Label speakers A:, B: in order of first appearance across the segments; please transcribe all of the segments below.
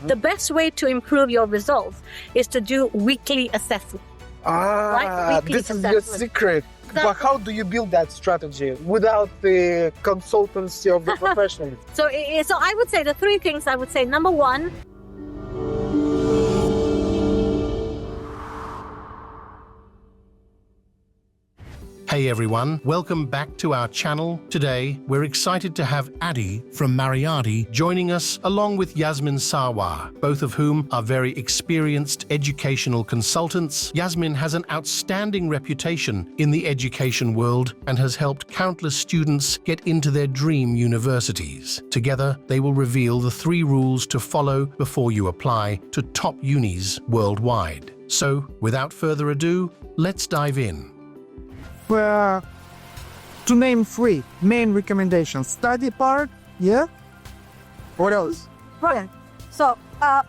A: The best way to improve your results is to do weekly assessment.
B: This is your secret. But how do you build that strategy without the consultancy of the professionals?
A: So I would say the three things. I would say number one.
C: Hey everyone, welcome back to our channel. Today, we're excited to have Adil from MARYADI joining us along with Yasmin Sarwar, both of whom are very experienced educational consultants. Yasmin has an outstanding reputation in the education world and has helped countless students get into their dream universities. Together, they will reveal the 3 rules to follow before you apply to top unis worldwide. So, without further ado, let's dive in.
B: To name 3 main recommendations. Study part, yeah? What else?
A: Right. So,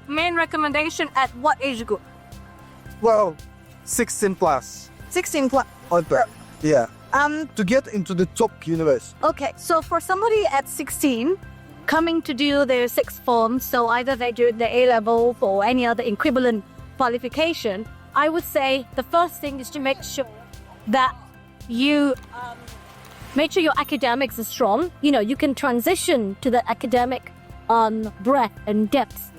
A: main recommendation at what age group?
B: Well, 16 plus.
A: 16 plus.
B: Yeah. To get into the top university.
A: Okay, so for somebody at 16 coming to do their 6th form, so either they do the A-level or any other equivalent qualification, I would say the first thing is to make sure that you make sure your academics are strong. You know, you can transition to the academic breadth and depth,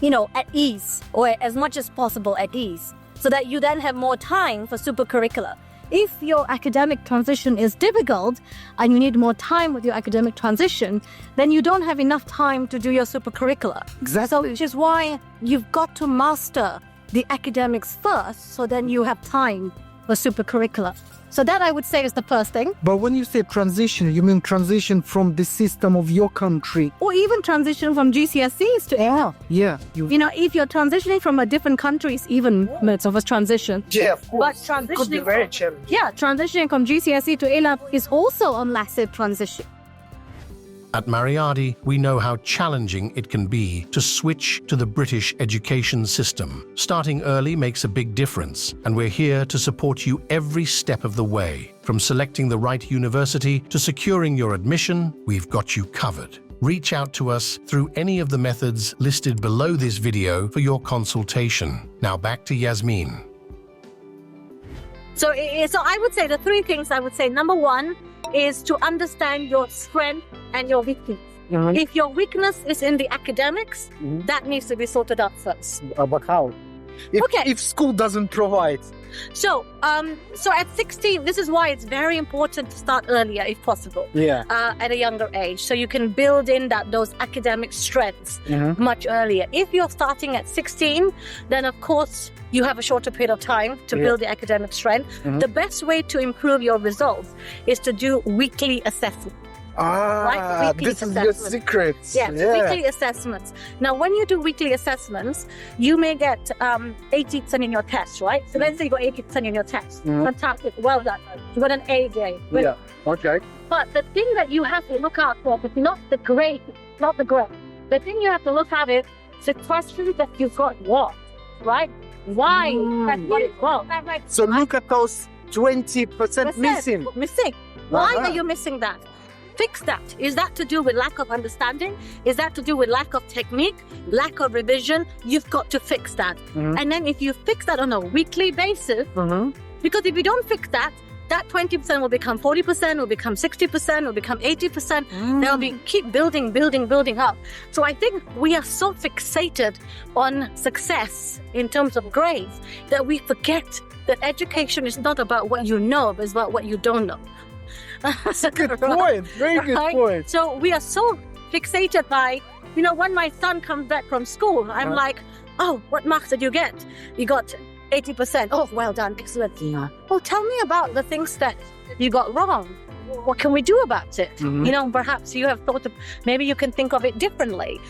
A: at ease, or as much as possible at ease, so that you then have more time for supercurricular. If your academic transition is difficult and you need more time with your academic transition, then you don't have enough time to do your supercurricular.
B: Exactly.
A: So, which is why you've got to master the academics first, so then you have time for supercurricular. So that I would say is the first thing.
B: But when you say transition, you mean transition from the system of your country?
A: Or even transition from GCSEs to A-level.
B: Yeah.
A: If you're transitioning from a different country, it's even minutes of a transition.
B: Yeah, of course.
A: But transitioning
B: could be very challenging.
A: Yeah, transitioning from GCSE to A-level is also a massive transition.
C: At MARYADI, we know how challenging it can be to switch to the British education system. Starting early makes a big difference, and we're here to support you every step of the way. From selecting the right university to securing your admission, we've got you covered. Reach out to us through any of the methods listed below this video for your consultation. Now back to Yasmin.
A: So I would say the 3 things. I would say number 1 is to understand your strength and your weakness.
B: Mm-hmm.
A: If your weakness is in the academics, that needs to be sorted out first.
B: But how? If school doesn't provide.
A: So at 16, this is why it's very important to start earlier if possible.
B: Yeah.
A: At a younger age, so you can build in those academic strengths much earlier. If you're starting at 16, then of course you have a shorter period of time to build the academic strength. The best way to improve your results is to do weekly assessment. Right?
B: This is your secret.
A: Yes, weekly assessments. Now, when you do weekly assessments, you may get 80% in your test, right? So let's say you got 80% in your test. Fantastic, well done. You got an A grade.
B: Yeah, okay.
A: But the thing that you have to look out for is not the grade, not the grade. The thing you have to look at is the questions that you got wrong, right? Why that got it wrong?
B: So look at those 20% missing.
A: Why are you missing that? Fix that. Is that to do with lack of understanding? Is that to do with lack of technique, lack of revision? You've got to fix that. And then if you fix that on a weekly basis, because if you don't fix that, that 20% will become 40%, will become 60%, will become 80%. They'll be keep building up. So I think we are so fixated on success in terms of grades that we forget that education is not about what you know, but it's about what you don't know.
B: That's a good point. Very good point.
A: So we are so fixated by, when my son comes back from school, I'm like, oh, what marks did you get? You got 80%. Oh, well done. Excellent. Yeah. Well, tell me about the things that you got wrong. What can we do about it? Perhaps you have thought of, maybe you can think of it differently.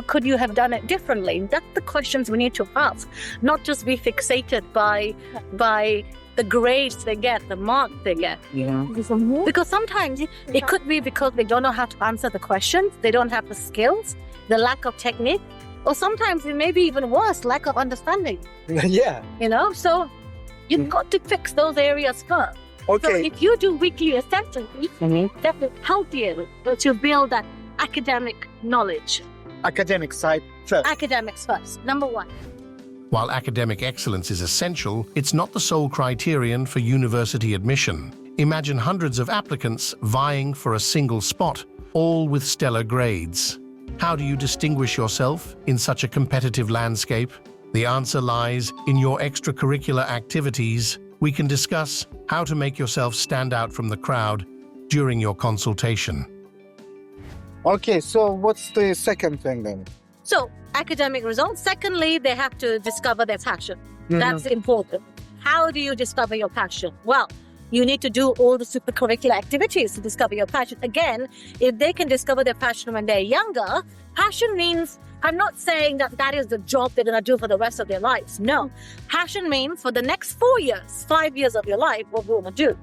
A: Could you have done it differently? That's the questions we need to ask, not just be fixated by the grades they get, the marks they get. Because sometimes it could be because they don't know how to answer the questions, they don't have the skills, the lack of technique, or sometimes it may be even worse, lack of understanding.
B: Yeah.
A: So you've got to fix those areas first.
B: Okay.
A: So if you do weekly assessments, that will help you to build that academic knowledge.
B: Academic side, First.
A: Academics first, number one.
C: While academic excellence is essential, it's not the sole criterion for university admission. Imagine hundreds of applicants vying for a single spot, all with stellar grades. How do you distinguish yourself in such a competitive landscape? The answer lies in your extracurricular activities. We can discuss how to make yourself stand out from the crowd during your consultation.
B: Okay, so what's the second thing then?
A: So, academic results. Secondly, they have to discover their passion. That's important. How do you discover your passion? Well, you need to do all the supercurricular activities to discover your passion. Again, if they can discover their passion when they're younger, passion means, I'm not saying that that is the job they're going to do for the rest of their lives. No. Passion means for the next 4 years, 5 years of your life, what we want to do.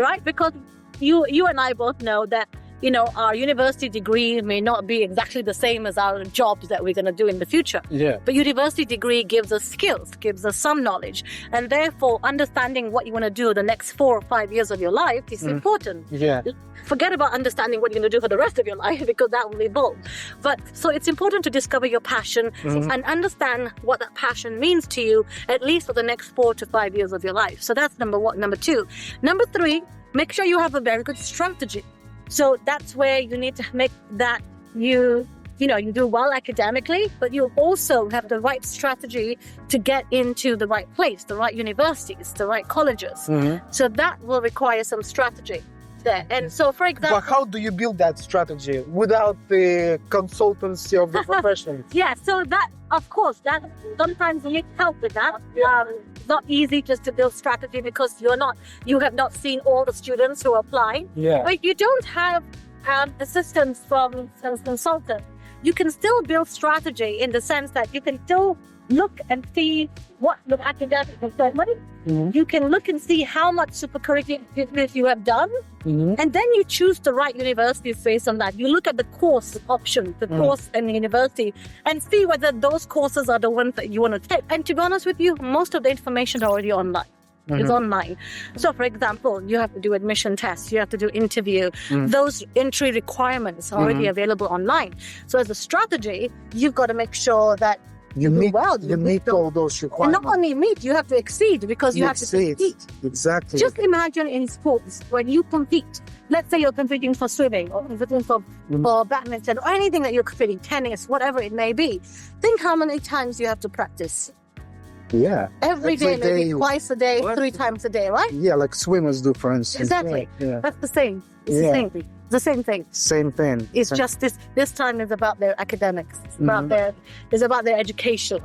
A: Right? Because you and I both know that, our university degree may not be exactly the same as our jobs that we're going to do in the future.
B: Yeah.
A: But university degree gives us skills, gives us some knowledge. And therefore, understanding what you want to do the next 4 or 5 years of your life is important.
B: Yeah.
A: Forget about understanding what you're going to do for the rest of your life because that will evolve. But so it's important to discover your passion and understand what that passion means to you, at least for the next 4 to 5 years of your life. So that's number one. Number two. Number three, make sure you have a very good strategy. So that's where you need to make that you do well academically, but you also have the right strategy to get into the right place, the right universities, the right colleges. So that will require some strategy there. And so, for example...
B: But how do you build that strategy without the consultancy of the professionals?
A: Yeah, so that, of course, that sometimes you need help with that. It's not easy just to build strategy because you have not seen all the students who apply.
B: Yeah.
A: But you don't have assistance from some consultant. You can still build strategy in the sense that you can still look and see what the academic has done. You can look and see how much supercurricular activities you have done, and then you choose the right universities based on that. You look at the course option, the course and the university, and see whether those courses are the ones that you want to take. And to be honest with you, most of the information is already online. It's online. So, for example, you have to do admission tests, you have to do interview. Those entry requirements are already available online. So, as a strategy, you've got to make sure that
B: You meet all those
A: and
B: requirements.
A: not only meet, you have to exceed because you have to compete.
B: Exactly.
A: Just imagine in sports, when you compete, let's say you're competing for swimming or competing for badminton or anything that you're competing, tennis, whatever it may be. Think how many times you have to practice.
B: Yeah.
A: Every day, maybe twice a day, 3 times a day, right?
B: Yeah, like swimmers do, for instance.
A: Exactly.
B: Yeah.
A: That's the same. It's the same thing. The same thing.
B: Same thing.
A: It's just this time is about their academics. It's about their education,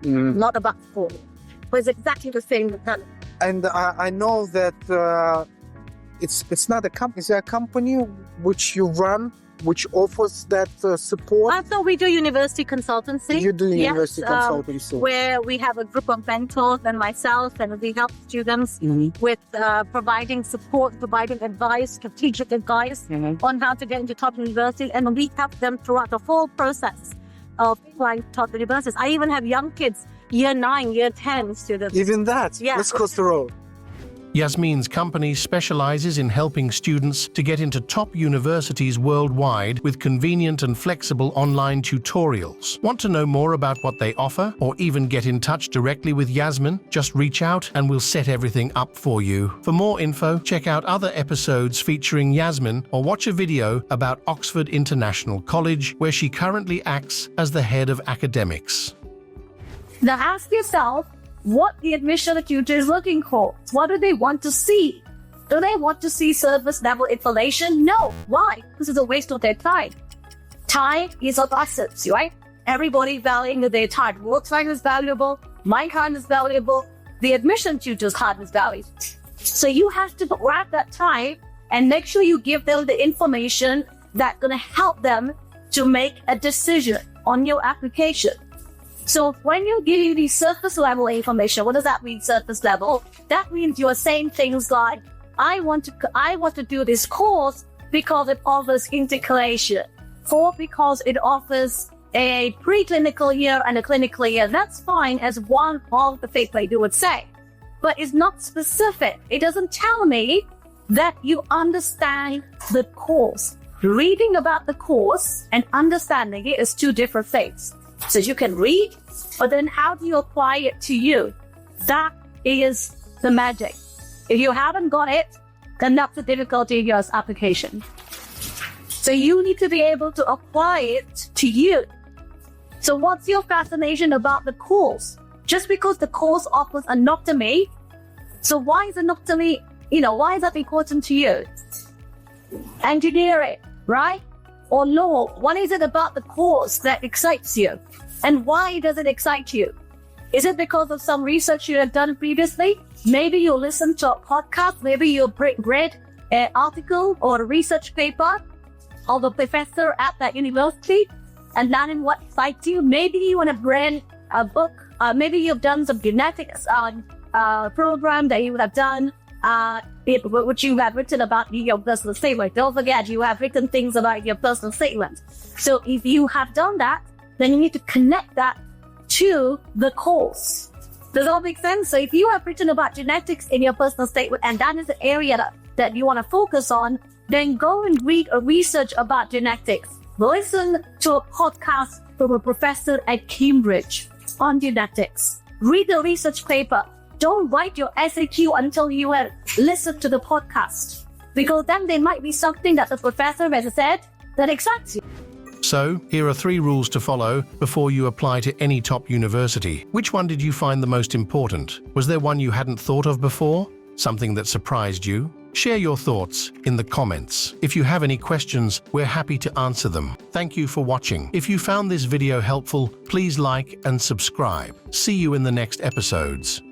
A: not about sport. But it's exactly the same with that.
B: And I know that it's not a company. Is it a company which you run, which offers that support?
A: So we do university consultancy.
B: You do university consultancy.
A: Where we have a group of mentors and myself, and we help students with providing support, providing advice, strategic advice on how to get into top universities. And we help them throughout the whole process of applying to top universities. I even have young kids, year 9, year 10 students.
B: Even that?
A: Yeah.
B: Let's cross the road.
C: Yasmin's company specializes in helping students to get into top universities worldwide with convenient and flexible online tutorials. Want to know more about what they offer or even get in touch directly with Yasmin? Just reach out and we'll set everything up for you. For more info, check out other episodes featuring Yasmin or watch a video about Oxford International College, where she currently acts as the head of academics.
D: Now ask yourself, what the admission tutor is looking for. What do they want to see? Do they want to see surface level information? No. Why? Because it's a waste of their time. Time is of essence, right? Everybody valuing their time. Your time is valuable. My time is valuable. The admission tutor's time is valuable. So you have to grab that time and make sure you give them the information that's going to help them to make a decision on your application. So when you're giving the surface level information, what does that mean, surface level? That means you're saying things like, I want to do this course because it offers integration, or because it offers a preclinical year and a clinical year. That's fine as one of the things they would say, but it's not specific. It doesn't tell me that you understand the course. Reading about the course and understanding it is 2 different things. so you can read, but then how do you apply it to you? That is the magic. If you haven't got it, then that's the difficulty in your application. So you need to be able to apply it to you. So what's your fascination about the course? Just because the course offers anatomy, so why is anatomy, why is that important to you? Engineering, right? Or law, what is it about the course that excites you? And why does it excite you? Is it because of some research you have done previously? Maybe you listened to a podcast, maybe you read an article or a research paper of a professor at that university, and that is what excites you. Maybe you want to read a book, maybe you've done some genetics program that you would have done, which you have written about your personal statement. Don't forget, you have written things about your personal statement. So if you have done that, then you need to connect that to the course. Does that make sense? So if you have written about genetics in your personal statement, and that is the area that you want to focus on, then go and read or research about genetics. Listen to a podcast from a professor at Cambridge on genetics. Read the research paper. Don't write your SAQ until you have listened to the podcast, because then there might be something that the professor has said that excites you.
C: So, here are 3 rules to follow before you apply to any top university. Which one did you find the most important? Was there one you hadn't thought of before? Something that surprised you? Share your thoughts in the comments. If you have any questions, we're happy to answer them. Thank you for watching. If you found this video helpful, please like and subscribe. See you in the next episodes.